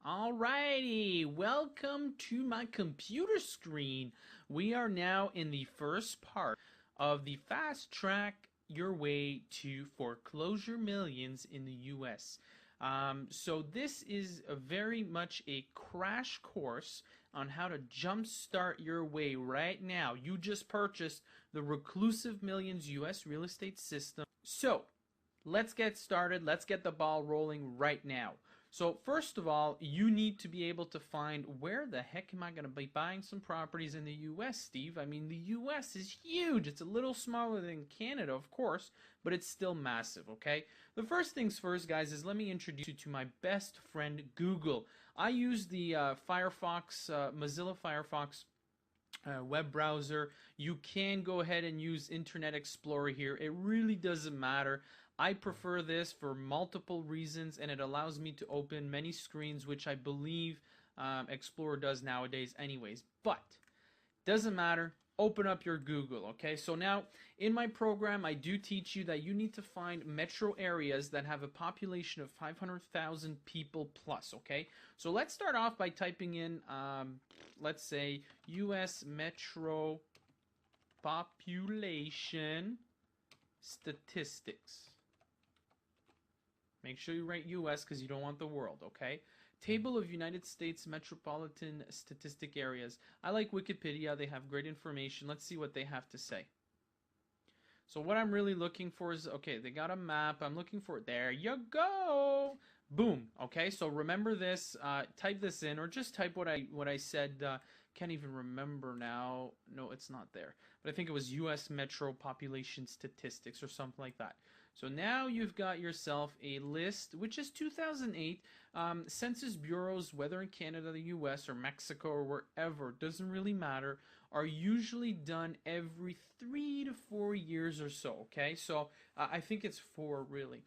Alrighty, welcome to my computer screen. We are now in the first part of the fast track your way to foreclosure millions in the US. So this is very much a crash course on how to jumpstart your way right now. You just purchased the Reclusive Millions US real estate system. So let's get started. Let's get the ball rolling right now. So first of all, you need to be able to find where the heck am I going to be buying some properties in the US, Steve? I mean, the US is huge. It's a little smaller than Canada, of course, but it's still massive, okay? The first things first, guys, is let me introduce you to my best friend, Google. I use the Mozilla Firefox web browser. You can go ahead and use Internet Explorer here. It really doesn't matter. I prefer this for multiple reasons, and it allows me to open many screens, which I believe Explorer does nowadays anyways. But doesn't matter. Open up your Google, okay? So now, in my program, I do teach you that you need to find metro areas that have a population of 500,000 people plus, okay? So let's start off by typing in, let's say, U.S. metro population statistics. Make sure you write U.S. because you don't want the world, okay? Table of United States metropolitan statistic areas. I like Wikipedia. They have great information. Let's see what they have to say. So what I'm really looking for is, okay, they got a map. I'm looking for, there you go. Boom. Okay, so remember this. Type this in, or just type what I said. Can't even remember now. No, it's not there. But I think it was U.S. metro population statistics or something like that. So now you've got yourself a list, which is 2008. Census bureaus, whether in Canada, the US, or Mexico, or wherever, doesn't really matter, are usually done every 3 to 4 years or so, okay? So I think it's 4, really.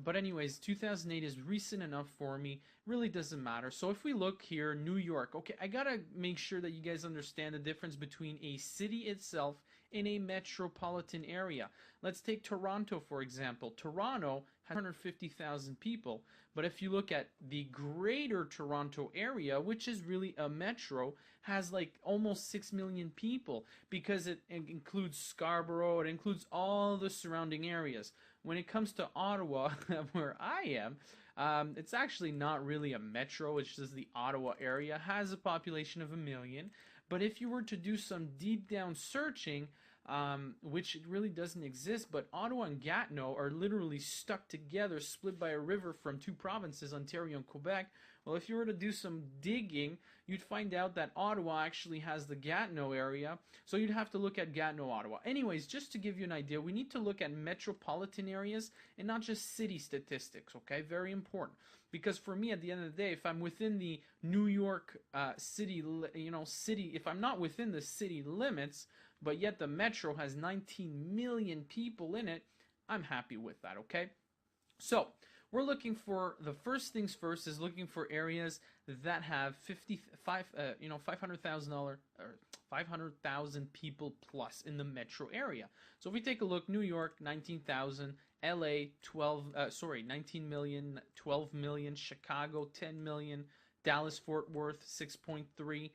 But anyways, 2008 is recent enough for me. Really doesn't matter. So if we look here, New York. Okay, I gotta make sure that you guys understand the difference between a city itself and a metropolitan area. Let's take Toronto, for example. Toronto has 150,000 people. But if you look at the greater Toronto area, which is really a metro, has like almost 6 million people because it includes Scarborough, it includes all the surrounding areas. When it comes to Ottawa, where I am, it's actually not really a metro. It's just the Ottawa area has a population of 1 million. But if you were to do some deep down searching, which it really doesn't exist, but Ottawa and Gatineau are literally stuck together, split by a river from 2 provinces, Ontario and Quebec. Well, if you were to do some digging, you'd find out that Ottawa actually has the Gatineau area, so you'd have to look at Gatineau, Ottawa. Anyways, just to give you an idea, we need to look at metropolitan areas and not just city statistics, okay? Very important. Because for me, at the end of the day, if I'm within the New York city, if I'm not within the city limits, but yet the metro has 19 million people in it, I'm happy with that, okay? So, we're looking for, the first things first is looking for areas that have 500,000 or 500,000 people plus in the metro area. So if we take a look, New York 19,000, LA 19 million, 12 million, Chicago 10 million, Dallas Fort Worth 6.3,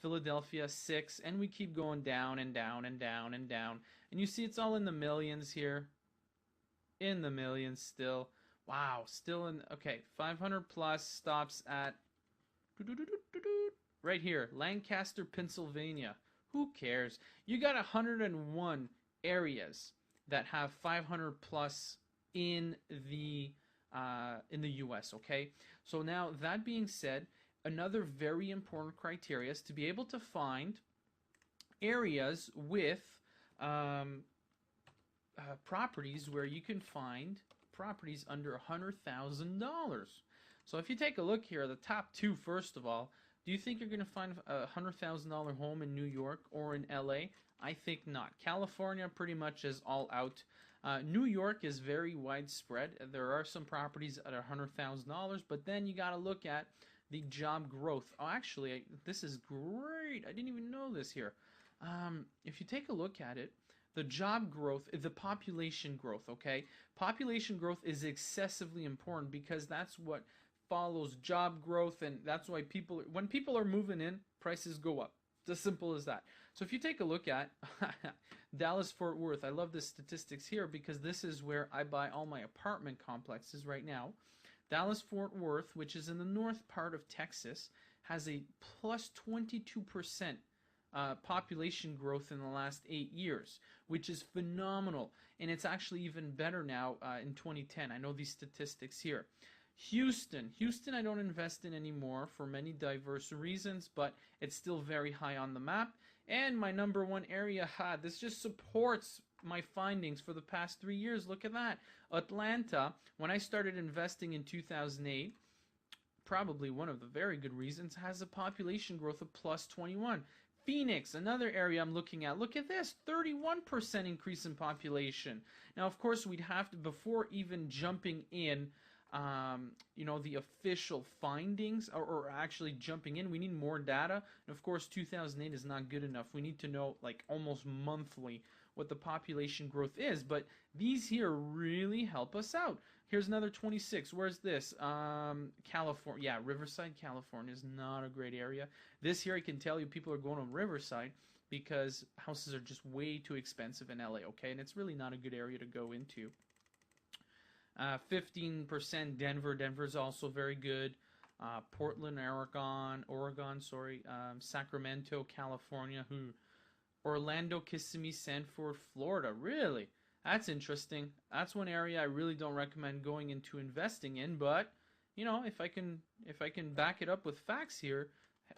Philadelphia 6, and we keep going down and down and down and down. And you see it's all in the millions here. In the millions still. Wow, still in, okay, 500 plus stops at, right here, Lancaster, Pennsylvania. Who cares? You got 101 areas that have 500 plus in the US, okay? So now, that being said, another very important criteria is to be able to find areas with properties where you can find properties under $100,000. So if you take a look here, the top 2, first of all, do you think you're going to find a $100,000 home in New York or in LA? I think not. California pretty much is all out. New York is very widespread. There are some properties at $100,000, but then you got to look at the job growth. Oh, actually, this is great. I didn't even know this here. If you take a look at it, the job growth, the population growth, okay? Population growth is excessively important because that's what follows job growth, and that's why when people are moving in, prices go up. It's as simple as that. So if you take a look at Dallas Fort Worth, I love the statistics here because this is where I buy all my apartment complexes right now. Dallas Fort Worth, which is in the north part of Texas, has a plus 22% population growth in the last 8 years, which is phenomenal. And it's actually even better now in 2010. I know these statistics here. Houston I don't invest in anymore for many diverse reasons, but it's still very high on the map. And my number one area, this just supports my findings for the past 3 years. Look at that. Atlanta, when I started investing in 2008, probably one of the very good reasons, has a population growth of plus 21. Phoenix, another area I'm looking at. Look at this, 31% increase in population. Now, of course, we'd have to, before even jumping in, the official findings, or actually jumping in, we need more data. And of course, 2008 is not good enough. We need to know, like, almost monthly what the population growth is. But these here really help us out. Here's another 26. Where's this? California. Yeah, Riverside, California is not a great area. This here, I can tell you, people are going to Riverside because houses are just way too expensive in LA, okay? And it's really not a good area to go into. 15% Denver. Denver's also very good. Portland, Oregon, Sacramento, California. Orlando, Kissimmee, Sanford, Florida. Really? That's interesting. That's one area I really don't recommend going into investing in, but if I can back it up with facts here,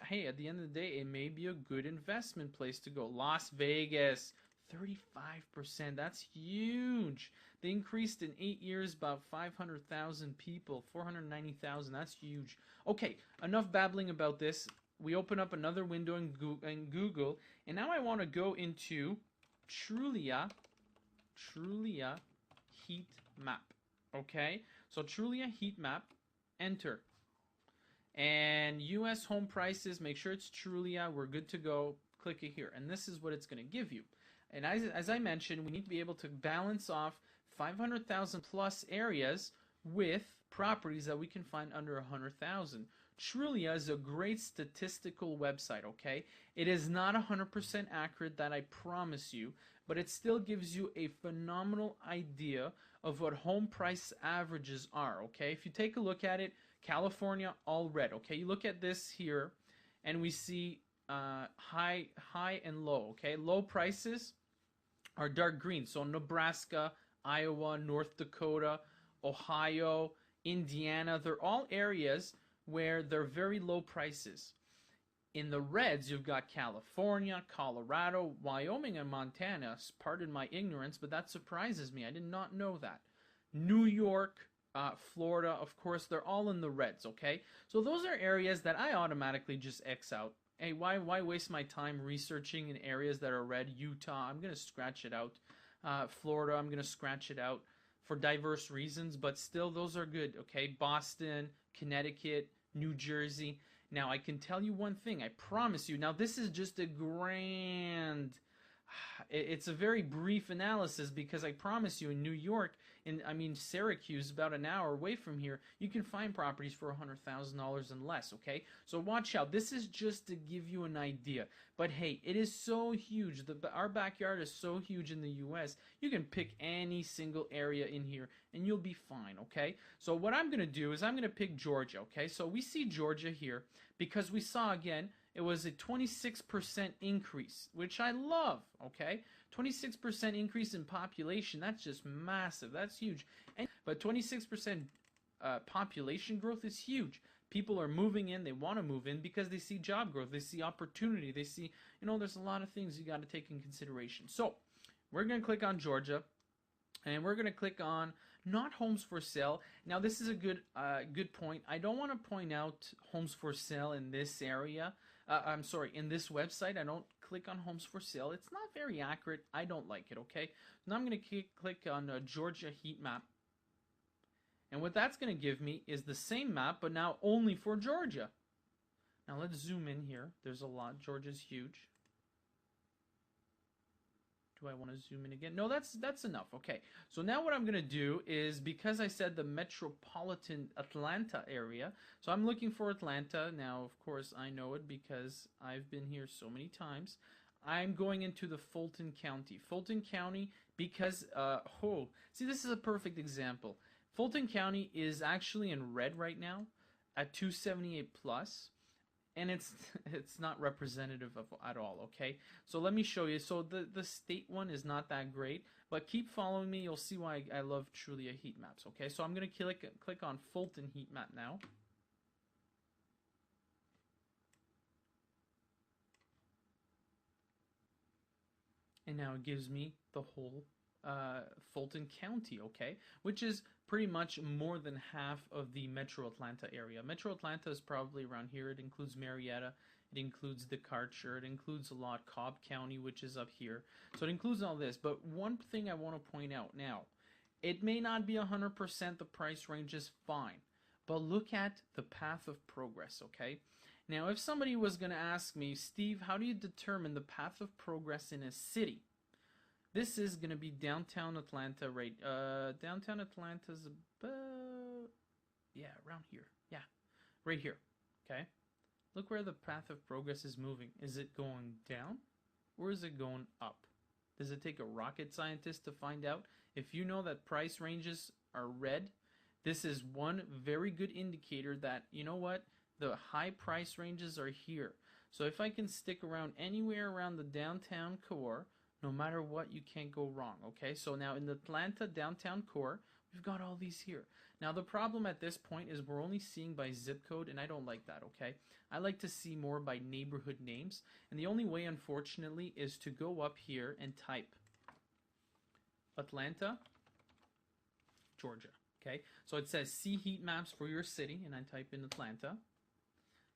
hey, at the end of the day, it may be a good investment place to go. Las Vegas, 35%. That's huge. They increased in 8 years about 500,000 people, 490,000. That's huge. Okay, enough babbling about this. We open up another window in Google, and now I want to go into Trulia heat map. Okay, so Trulia heat map, enter. And US home prices, make sure it's Trulia, we're good to go. Click it here, and this is what it's going to give you. And as I mentioned, we need to be able to balance off 500,000 plus areas with properties that we can find under 100,000. Trulia is a great statistical website, okay? It is not 100% accurate, that I promise you, but it still gives you a phenomenal idea of what home price averages are, okay? If you take a look at it, California, all red, okay? You look at this here, and we see high and low, okay? Low prices are dark green, so Nebraska, Iowa, North Dakota, Ohio, Indiana, they're all areas where they're very low prices. In the reds, you've got California, Colorado, Wyoming, and Montana. Pardon my ignorance, but that surprises me. I did not know that. New York, Florida, of course, they're all in the reds, okay? So those are areas that I automatically just X out. Hey, why waste my time researching in areas that are red? Utah, I'm going to scratch it out. Florida, I'm going to scratch it out for diverse reasons, but still, those are good, okay? Boston, Connecticut, New Jersey. Now, I can tell you one thing, I promise you. Now, this is just a it's a very brief analysis, because I promise you in New York, Syracuse, about an hour away from here, you can find properties for $100,000 and less, okay? So watch out. This is just to give you an idea. But hey, it is so huge. Our backyard is so huge in the U.S., you can pick any single area in here and you'll be fine, okay? So what I'm going to do is I'm going to pick Georgia, okay? So we see Georgia here because we saw, again, it was a 26% increase, which I love, okay? 26% increase in population, that's just massive. That's huge. But 26% population growth is huge. People are moving in. They want to move in because they see job growth. They see opportunity. They see, there's a lot of things you got to take in consideration. So we're going to click on Georgia, and we're going to click on not homes for sale. Now, this is a good point. I don't want to point out homes for sale in this area. In this website. I don't click on homes for sale. It's not very accurate. I don't like it, okay? Now I'm going to click on Georgia heat map. And what that's going to give me is the same map, but now only for Georgia. Now let's zoom in here. There's a lot. Georgia's huge. Do I want to zoom in again? No, that's enough. Okay. So now what I'm going to do is, because I said the metropolitan Atlanta area, so I'm looking for Atlanta. Now, of course, I know it because I've been here so many times. I'm going into the Fulton County. Fulton County because, see, this is a perfect example. Fulton County is actually in red right now at 278 plus, and it's not representative of at all. Okay, so let me show you. So the state one is not that great, but keep following me. You'll see why I love Trulia heat maps. Okay, so I'm gonna click on Fulton heat map now. And now it gives me the whole Fulton County, okay, which is pretty much more than half of the Metro Atlanta area. Metro Atlanta is probably around here. It includes Marietta, it includes Decatur, it includes a lot, Cobb County, which is up here. So it includes all this. But one thing I want to point out now, it may not be 100%, the price range is fine, but look at the path of progress, okay? Now, if somebody was going to ask me, Steve, how do you determine the path of progress in a city? This is going to be downtown Atlanta, right? Downtown Atlanta's about, yeah, around here. Yeah, right here, okay? Look where the path of progress is moving. Is it going down or is it going up? Does it take a rocket scientist to find out? If you know that price ranges are red, this is one very good indicator that, you know what, the high price ranges are here. So if I can stick around anywhere around the downtown core, no matter what, you can't go wrong. Okay, so now in the Atlanta downtown core, we've got all these here. Now the problem at this point is we're only seeing by zip code, and I don't like that. Okay, I like to see more by neighborhood names, and the only way, unfortunately, is to go up here and type Atlanta, Georgia. Okay, so it says see heat maps for your city, and I type in Atlanta.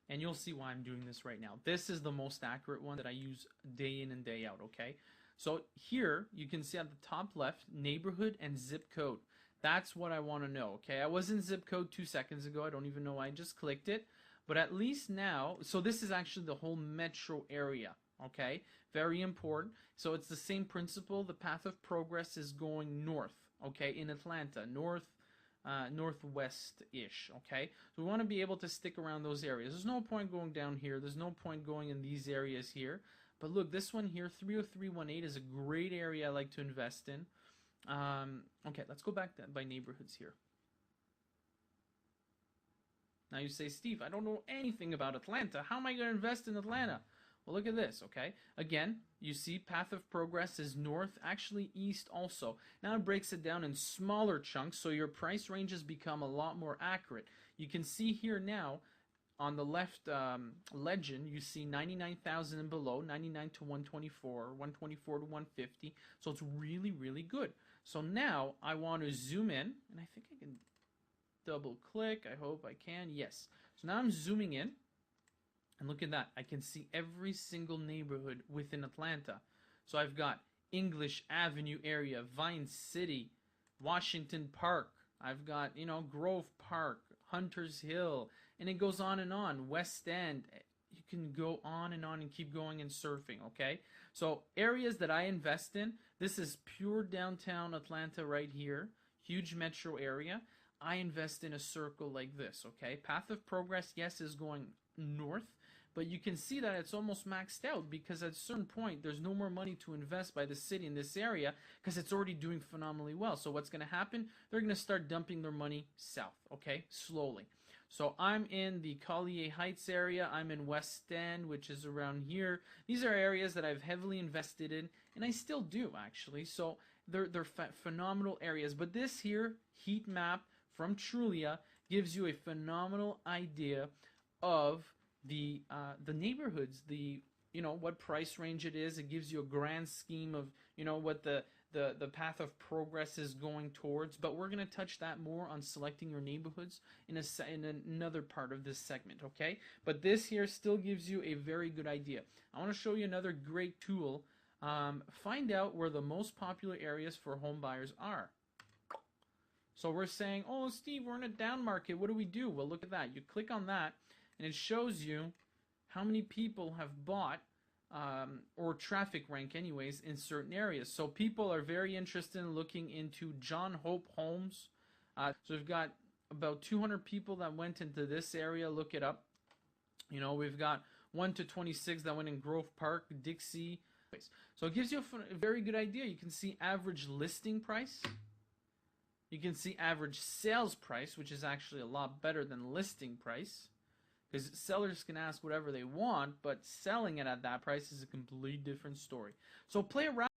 And you'll see why I'm doing this right now. This is the most accurate one that I use day in and day out, okay? So here, you can see at the top left, neighborhood and zip code. That's what I want to know, okay? I was in zip code 2 seconds ago. I don't even know why I just clicked it. But at least now, so this is actually the whole metro area, okay? Very important. So it's the same principle. The path of progress is going north, okay, in Atlanta. Northwest-ish, okay? So we want to be able to stick around those areas. There's no point going down here. There's no point going in these areas here. But look, this one here, 30318, is a great area I like to invest in. Okay, let's go back by neighborhoods here. Now you say, Steve, I don't know anything about Atlanta. How am I going to invest in Atlanta? Well, look at this, okay? Again, you see path of progress is north, actually east also. Now it breaks it down in smaller chunks, so your price ranges become a lot more accurate. You can see here now, on the left legend, you see 99,000 and below, 99 to 124, 124 to 150. So it's really, really good. So now I want to zoom in, and I think I can double click. I hope I can. Yes. So now I'm zooming in. And look at that. I can see every single neighborhood within Atlanta. So I've got English Avenue area, Vine City, Washington Park. I've got, Grove Park, Hunters Hill, and it goes on and on. West End. You can go on and keep going and surfing, okay? So areas that I invest in, this is pure downtown Atlanta right here. Huge metro area. I invest in a circle like this, okay? Path of progress, yes, is going north. But you can see that it's almost maxed out because at a certain point, there's no more money to invest by the city in this area because it's already doing phenomenally well. So what's going to happen? They're going to start dumping their money south, okay, slowly. So I'm in the Collier Heights area. I'm in West End, which is around here. These are areas that I've heavily invested in, and I still do, actually. So they're phenomenal areas. But this here, heat map from Trulia, gives you a phenomenal idea of the neighborhoods, what price range it is. It gives you a grand scheme of what the path of progress is going towards. But we're going to touch that more on selecting your neighborhoods in another part of this segment, okay? But this here still gives you a very good idea. I want to show you another great tool. Find out where the most popular areas for home buyers are. So we're saying, oh, Steve, we're in a down market. What do we do? Well, look at that. You click on that, and it shows you how many people have bought or traffic rank anyways in certain areas. So people are very interested in looking into John Hope Homes. So we've got about 200 people that went into this area. Look it up. You know, we've got 1 to 26 that went in Grove Park, Dixie. So it gives you a very good idea. You can see average listing price. You can see average sales price, which is actually a lot better than listing price. Because sellers can ask whatever they want, but selling it at that price is a completely different story. So play around.